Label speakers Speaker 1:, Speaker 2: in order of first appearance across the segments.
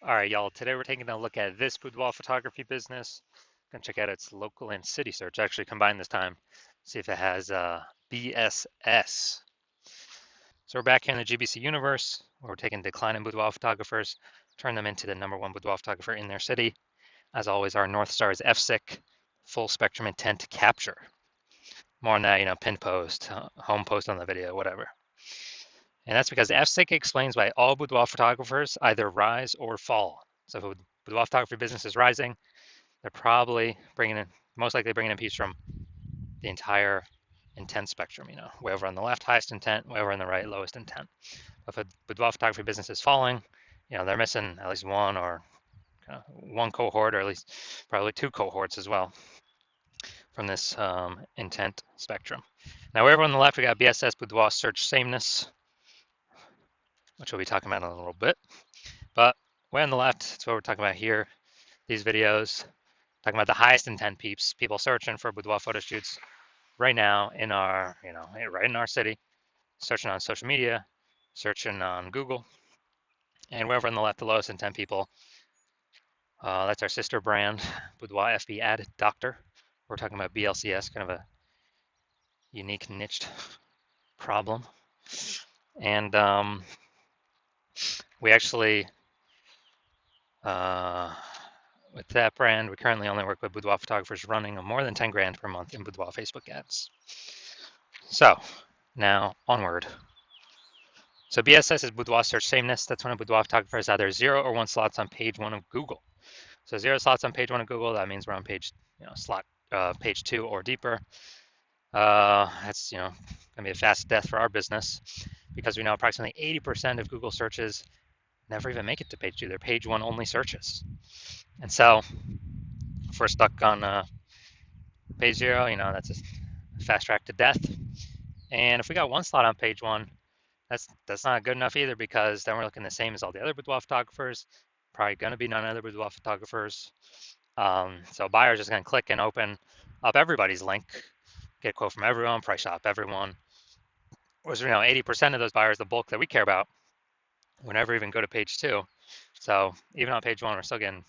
Speaker 1: All right, y'all. Today we're taking a look at this boudoir photography business. Gonna check out its local and city search. Actually, combined this time. See if it has BSS. So we're back here in the GBC universe, where we're taking declining boudoir photographers, turn them into the #1 boudoir photographer in their city. As always, our North Star is FSIC, full spectrum intent capture. More on that, pin post, home post on the video, whatever. And that's because FSIC explains why all boudoir photographers either rise or fall. So if a boudoir photography business is rising, they're probably most likely bringing in peeps from the entire intent spectrum, way over on the left, highest intent, way over on the right, lowest intent. If a boudoir photography business is falling, they're missing at least one cohort, or at least probably two cohorts as well from this intent spectrum. Now, way over on the left, we got BSS boudoir search sameness, which we'll be talking about in a little bit. But way on the left, that's what we're talking about here. These videos, talking about the highest intent peeps, people searching for boudoir photo shoots right now in our, right in our city, searching on social media, searching on Google, and wherever on the left, the lowest intent people. That's our sister brand, Boudoir FB Ad Doctor. We're talking about BLCS, kind of a unique niched problem. And we actually, with that brand, we currently only work with boudoir photographers running more than 10 grand per month in boudoir Facebook ads. So now onward. So BSS is boudoir search sameness. That's when a boudoir photographer has either 0 or 1 slots on page 1 of Google. So 0 slots on page 1 of Google, that means we're on page 2 or deeper. That's gonna be a fast death for our business, because we know approximately 80% of Google searches never even make it to page 2. They're page 1 only searches. And so if we're stuck on page 0, that's a fast track to death. And if we got 1 slot on page 1, that's not good enough either, because then we're looking the same as all the other boudoir photographers. Probably going to be none other boudoir photographers. So buyers just going to click and open up everybody's link, get a quote from everyone, price shop everyone. Whereas 80% of those buyers, the bulk that we care about, would never even go to page 2. So even on page 1, we're still getting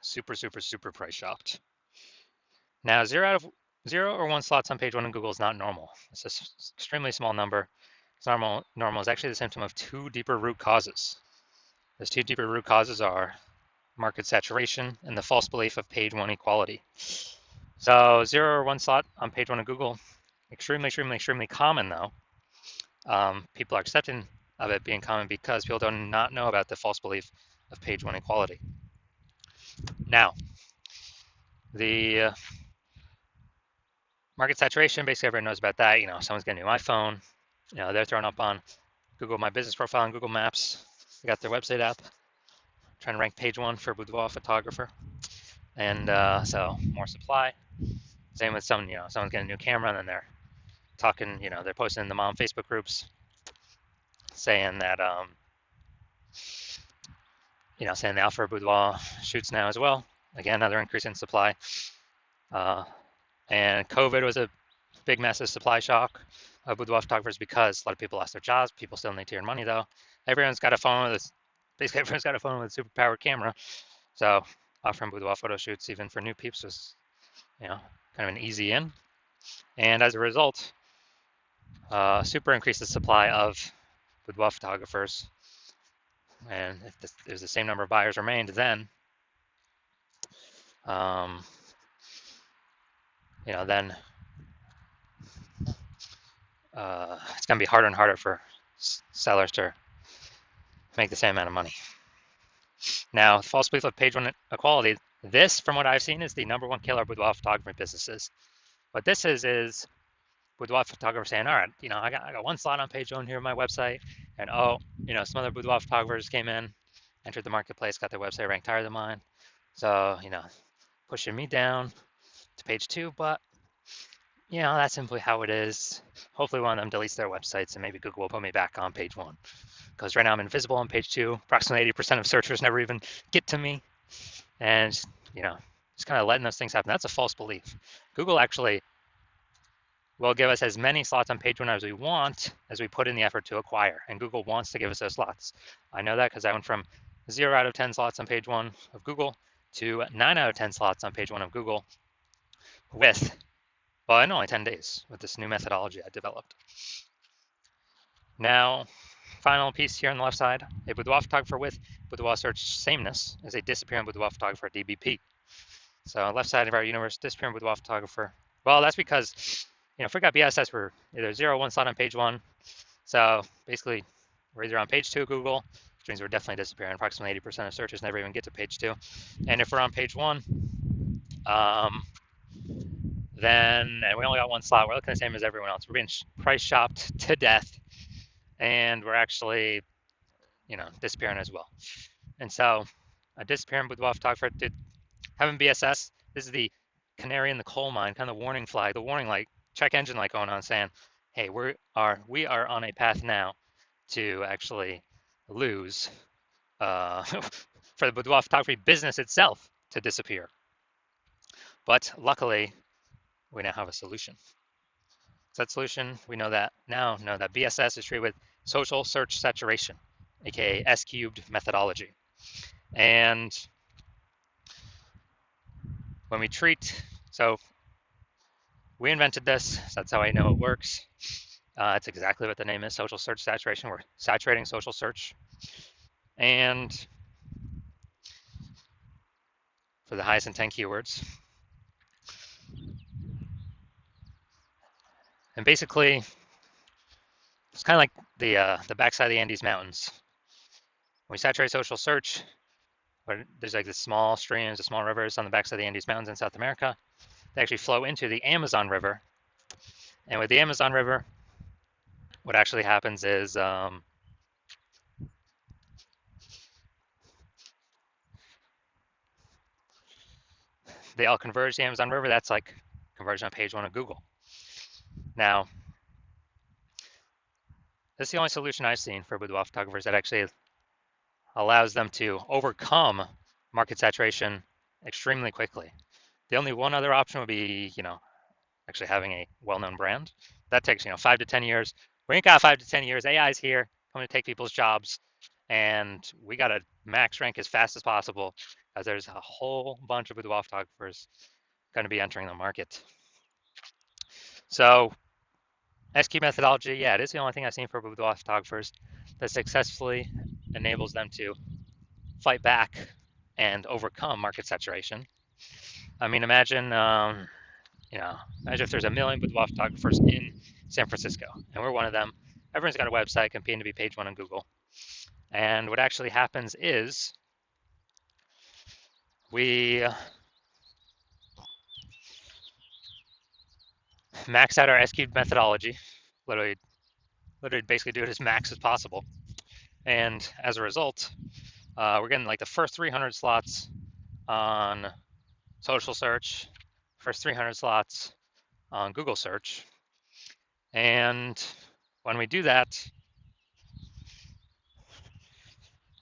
Speaker 1: super, super, super price shopped. Now, 0 or 1 slots on page 1 in Google is not normal. It's an extremely small number. It's normal is actually the symptom of 2 deeper root causes. Those 2 deeper root causes are market saturation and the false belief of page 1 equality. So 0 or 1 slot on page 1 of Google, extremely, extremely, extremely common though. People are accepting of it being common because people do not know about the false belief of page 1 equality. Now, the market saturation, basically everyone knows about that. Someone's getting a new iPhone, they're throwing up on Google My Business profile and Google Maps. They got their website app, trying to rank page 1 for boudoir photographer. And so more supply. Same with someone's getting a new camera, and then they're talking, they're posting in the mom Facebook groups saying that, saying they offer boudoir shoots now as well. Again, another increase in supply. And COVID was a big, massive supply shock of boudoir photographers, because a lot of people lost their jobs. People still need to earn money though. Everyone's got a phone with basically everyone's got a phone with a super powered camera. So offering boudoir photo shoots, even for new peeps, was, kind of an easy in. And as a result, super increased the supply of boudoir photographers. And if there's the same number of buyers remained, then then it's going to be harder and harder for sellers to make the same amount of money. Now, false belief of page 1 equality, this, from what I've seen, is the #1 killer of boudoir photography businesses. What this is boudoir photographers saying, all right, I got 1 slot on page 1 here on my website, and some other boudoir photographers came in, entered the marketplace, got their website ranked higher than mine. So, pushing me down to page 2, but that's simply how it is. Hopefully one of them deletes their websites, and maybe Google will put me back on page 1. Because right now I'm invisible on page 2. Approximately 80% of searchers never even get to me. And, just kind of letting those things happen. That's a false belief. Google actually will give us as many slots on page 1 as we want, as we put in the effort to acquire. And Google wants to give us those slots. I know that because I went from 0 out of 10 slots on page 1 of Google to 9 out of 10 slots on page 1 of Google with, well, in only 10 days with this new methodology I developed. Now, final piece here on the left side, a boudoir photographer with boudoir search sameness is a disappearing boudoir photographer DBP. So left side of our universe, disappearing boudoir photographer. Well, that's because, if we got BSS, we're either 0 or 1 slot on page 1. So basically, we're either on page 2 of Google, which means we're definitely disappearing. Approximately 80% of searches never even get to page 2. And if we're on page 1, then and we only got 1 slot, we're looking the same as everyone else. We're being price shopped to death, and we're actually, disappearing as well. And so, a disappearing boudoir photographer did having BSS. This is the canary in the coal mine, kind of the warning flag, the warning light, check engine light going on, saying, "Hey, we are on a path now to actually lose for the boudoir photography business itself to disappear." But luckily, we now have a solution. So that solution, we know that BSS is treated with social search saturation, aka S-cubed methodology. And when we so we invented this, so that's how I know it works. It's exactly what the name is, social search saturation. We're saturating social search. And for the highest intent keywords. And basically, it's kind of like the backside of the Andes Mountains. When we saturate social search, there's like the small streams, the small rivers on the backside of the Andes Mountains in South America. They actually flow into the Amazon River. And with the Amazon River, what actually happens is they all converge the Amazon River. That's like conversion on page 1 of Google. Now, this is the only solution I've seen for boudoir photographers that actually allows them to overcome market saturation extremely quickly. The only one other option would be, actually having a well-known brand. That takes, 5 to 10 years. We ain't got 5 to 10 years. AI's here, coming to take people's jobs, and we got to max rank as fast as possible, as there's a whole bunch of boudoir photographers going to be entering the market. So, SQ methodology, yeah, it is the only thing I've seen for boudoir photographers that successfully enables them to fight back and overcome market saturation. I mean, imagine if there's a million boudoir photographers in San Francisco, and we're one of them. Everyone's got a website competing to be page 1 on Google. And what actually happens is we max out our S-cubed methodology, literally basically do it as max as possible. And as a result, we're getting like the first 300 slots on social search, first 300 slots on Google search. And when we do that,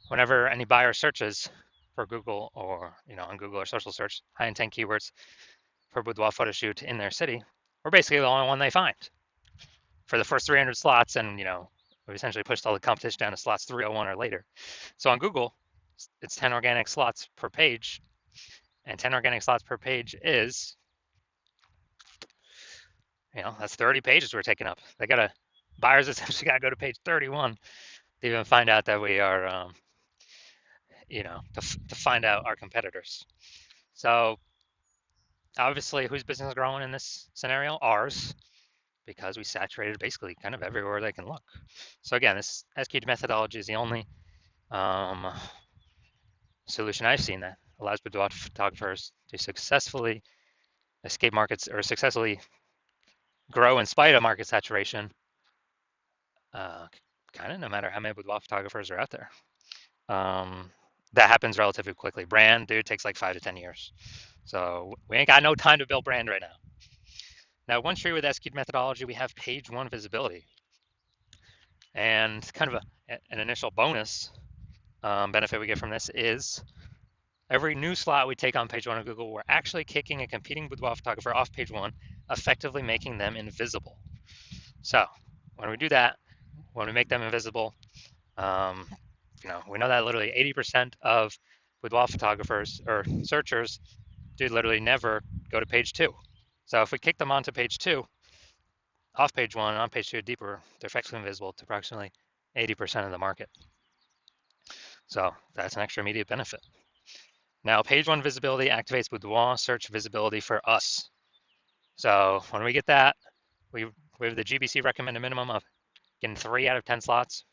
Speaker 1: whenever any buyer searches for Google or, on Google or social search, high intent keywords for boudoir photo shoot in their city, we're basically the only one they find for the first 300 slots. And, we essentially pushed all the competition down to slots 301 or later. So on Google, it's 10 organic slots per page, and 10 organic slots per page is, that's 30 pages we're taking up. Buyers essentially got to go to page 31 to even find out that we are, to find out our competitors. So obviously, whose business is growing in this scenario? Ours, because we saturated basically kind of everywhere they can look. So again, this SQ methodology is the only solution I've seen that allows boudoir photographers to successfully escape markets or successfully grow in spite of market saturation, kind of no matter how many boudoir photographers are out there. That happens relatively quickly. Brand, dude, takes like 5 to 10 years. So we ain't got no time to build brand right now. Now, once you're with SQ methodology, we have page 1 visibility. And kind of an initial bonus benefit we get from this is every new slot we take on page 1 of Google, we're actually kicking a competing boudoir photographer off page 1, effectively making them invisible. So when we do that, when we make them invisible, we know that literally 80% of boudoir photographers or searchers do literally never go to page 2. So if we kick them onto page 2, off page 1, on page 2, deeper, they're effectively invisible to approximately 80% of the market. So that's an extra immediate benefit. Now, page 1 visibility activates boudoir search visibility for us. So when we get that, we have the GBC recommended minimum of getting 3 out of 10 slots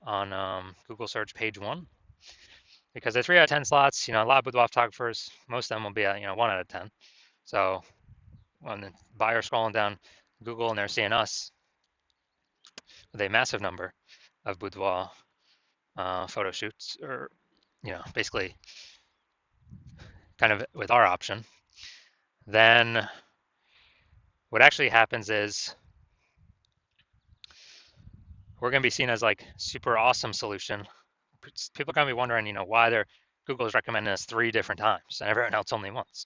Speaker 1: on Google search page 1. Because the 3 out of 10 slots, a lot of boudoir photographers, most of them will be at 1 out of 10. So when the buyer's scrolling down Google and they're seeing us with a massive number of boudoir photo shoots, or basically kind of with our option, then what actually happens is we're going to be seen as like super awesome solution. People are going to be wondering, why Google is recommending us 3 different times and everyone else only once.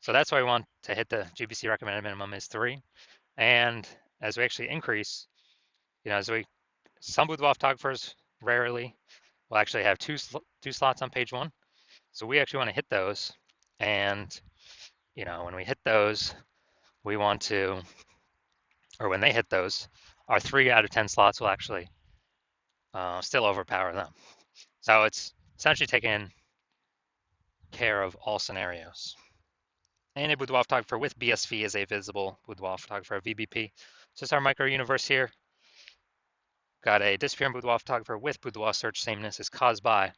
Speaker 1: So that's why we want to hit the GBC recommended minimum is 3. And as we actually increase, some boudoir photographers rarely will actually have two slots on page 1. So we actually want to hit those. And, when we hit those, we want to, or when they hit those, our 3 out of 10 slots will actually still overpower them. So it's essentially taking care of all scenarios. And a boudoir photographer with BSV is a visible boudoir photographer, VBP. So it's our micro universe here. Got a disappearing boudoir photographer with boudoir search sameness is caused by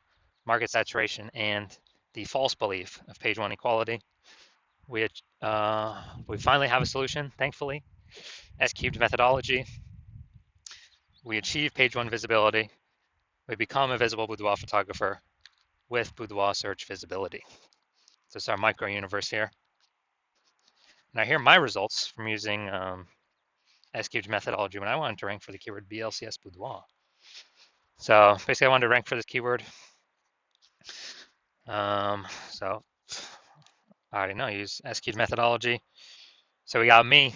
Speaker 1: market saturation and the false belief of page 1 equality. We finally have a solution, thankfully. S-cubed methodology. We achieve page 1 visibility. We become a visible boudoir photographer with boudoir search visibility. So it's our micro universe here. Now here are my results from using S-cubed methodology when I wanted to rank for the keyword BLCS boudoir. So basically I wanted to rank for this keyword. So I already know, use S-cubed methodology. So we got me,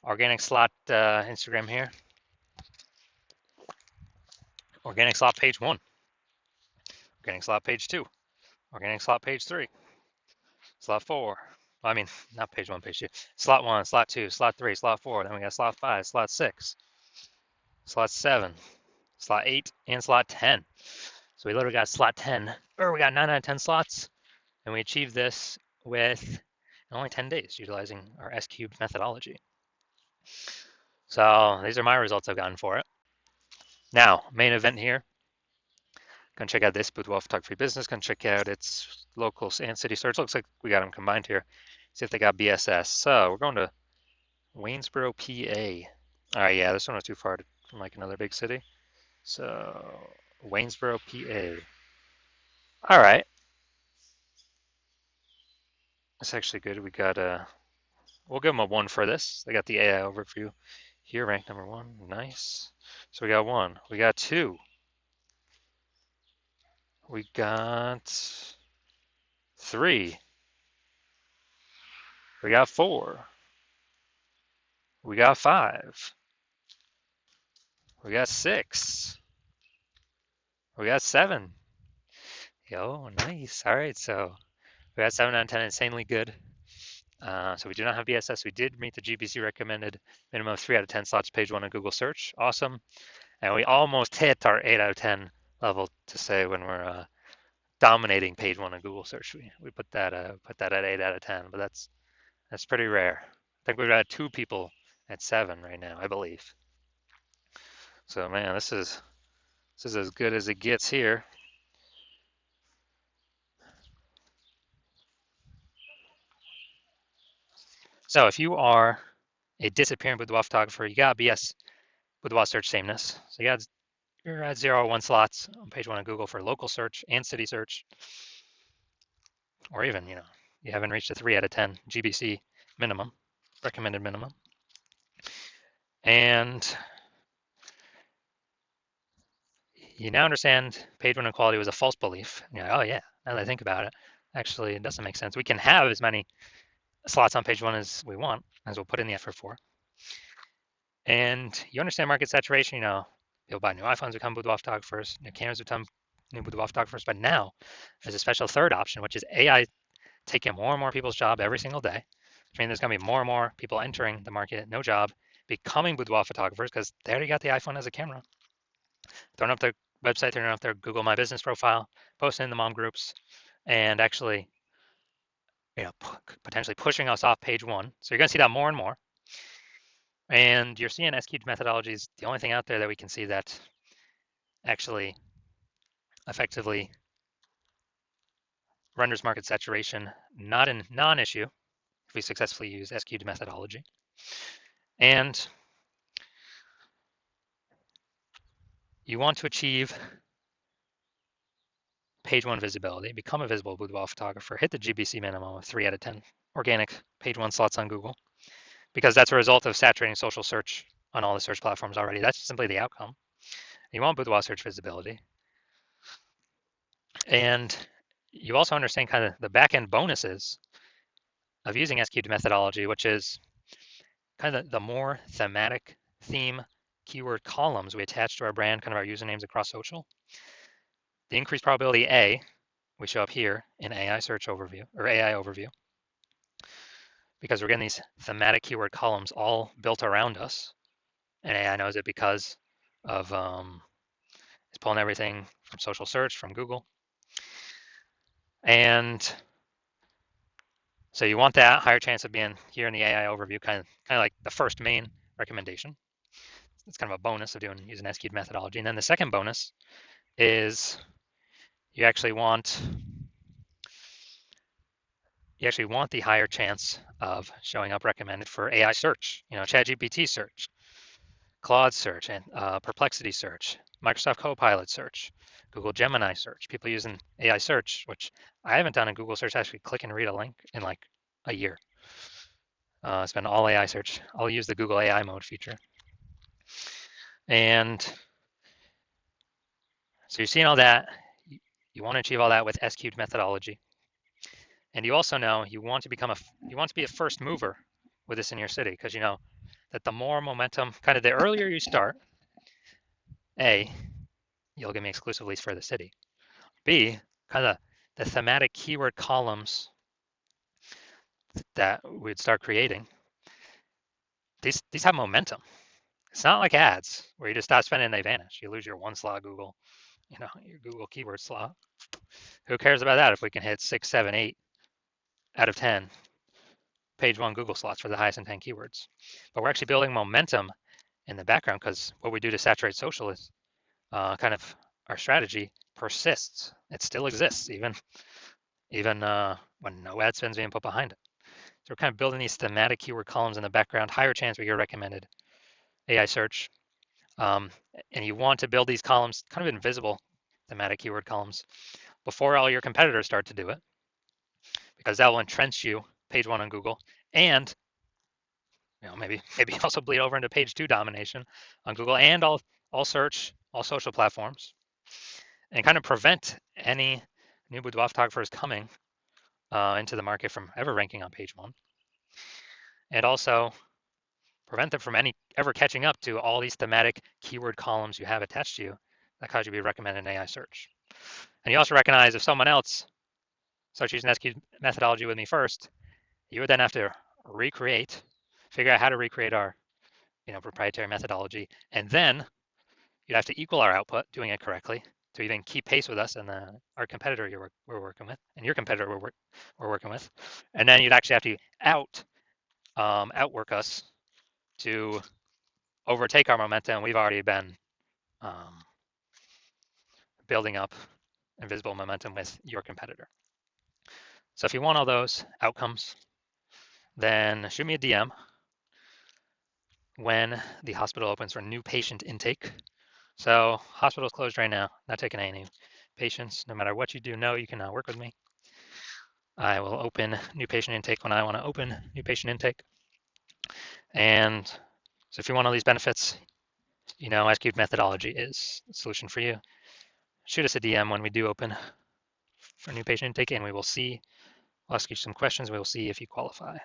Speaker 1: organic slot Instagram here. Organic slot page 1. Organic slot page 2. Organic slot page 3. Slot 4. Well, I mean, not page 1, page 2. Slot 1, slot 2, slot 3, slot 4. Then we got slot 5, slot 6, slot 7, slot 8, and slot 10. So we literally got slot 10, or we got 9 out of 10 slots, and we achieved this with only 10 days utilizing our S-cubed methodology. So these are my results I've gotten for it. Now, main event here. Gonna check out this boudoir photography business. Gonna check out its local and city search. Looks like we got them combined here. See if they got BSS. So we're going to Waynesboro, PA. All right, yeah, this one was too far from like another big city. So Waynesboro, PA. All right. That's actually good. We got we'll give them a 1 for this. They got the AI overview here, ranked number 1. Nice. So we got 1. We got 2. We got 3. We got 4. We got 5. We got 6. We got 7. Yo, nice. All right, so we got 7 out of 10, insanely good. So we do not have BSS. We did meet the GBC recommended minimum of 3 out of 10 slots, page 1 on Google search. Awesome. And we almost hit our 8 out of 10 level to say when we're dominating page 1 on Google search. We put that at 8 out of 10, but that's pretty rare. I think we've got 2 people at 7 right now, I believe. So man, this is as good as it gets here. So if you are a disappearing boudoir photographer, you got BS boudoir search sameness. So you're at 0 or 1 slots on page 1 on Google for local search and city search, or even you haven't reached a 3 out of 10 GBC minimum, recommended minimum, and you now understand page 1 equality was a false belief. You're like, oh yeah, now that I think about it, actually it doesn't make sense. We can have as many slots on page 1 as we want, as we'll put in the effort for. And you understand market saturation, People buy new iPhones, become boudoir photographers. New cameras become new boudoir photographers. But now there's a special third option, which is AI taking more and more people's job every single day. Which means there's going to be more and more people entering the market, no job, becoming boudoir photographers because they already got the iPhone as a camera. Throwing up their website, throwing up their Google My Business profile, posting in the mom groups, and actually, potentially pushing us off page one. So you're going to see that more and more. And you're seeing SQ methodology is the only thing out there that we can see that actually effectively renders market saturation not a non-issue if we successfully use SQ methodology. And you want to achieve page one visibility, become a visible boudoir photographer, hit the GBC minimum of 3 out of 10 organic page one slots on Google, because that's a result of saturating social search on all the search platforms already. That's simply the outcome. You want boudoir search visibility. And you also understand kind of the back-end bonuses of using SQ methodology, which is kind of the more thematic theme keyword columns we attach to our brand, kind of our usernames across social. The increased probability A, we show up here in AI search overview or AI overview, because we're getting these thematic keyword columns all built around us. And AI knows it because of it's pulling everything from social search, from Google. And so you want that higher chance of being here in the AI overview, kind of like the first main recommendation. It's kind of a bonus of using SQ methodology. And then the second bonus is you actually want the higher chance of showing up recommended for AI search, ChatGPT search, Claude search, and Perplexity search, Microsoft Copilot search, Google Gemini search, people using AI search, which I haven't done in Google search, actually click and read a link in like a year. It's been all AI search. I'll use the Google AI mode feature. And so you're seeing all that. You want to achieve all that with SQ methodology. And you also know you want to be a first mover with this in your city, because you know that the more momentum, kind of the earlier you start, A, you'll give me exclusive leads for the city. B, kind of the thematic keyword columns that we'd start creating, these have momentum. It's not like ads where you just stop spending and they vanish. You lose your one slot Google, your Google keyword slot. Who cares about that if we can hit 6, 7, 8 out of 10 page one Google slots for the highest intent keywords? But we're actually building momentum in the background, because what we do to saturate social is kind of our strategy persists. It still exists even when no ad spend's being put behind it. So we're kind of building these thematic keyword columns in the background, higher chance we get recommended AI search. And you want to build these columns, kind of invisible thematic keyword columns, before all your competitors start to do it, because that will entrench you page one on Google, and maybe also bleed over into page two domination on Google and all search, all social platforms, and kind of prevent any new boudoir photographers coming into the market from ever ranking on page one, and also prevent them from ever catching up to all these thematic keyword columns you have attached to you that cause you to be recommended in AI search. And you also recognize if someone else starts using SQ methodology with me first, you would then have to figure out how to recreate our proprietary methodology, and then you'd have to equal our output doing it correctly to even keep pace with us and our competitor we're working with, and your competitor we're working with. And then you'd actually have to outwork us to overtake our momentum we've already been building up invisible momentum with your competitor. So if you want all those outcomes, then shoot me a DM when the hospital opens for new patient intake. So hospital's closed right now, not taking any patients. No matter what you do, you can work with me. I will open new patient intake when I want to open new patient intake. And so if you want all these benefits, SQ methodology is the solution for you. Shoot us a DM when we do open for new patient intake, and we will see. I'll ask you some questions. We will see if you qualify.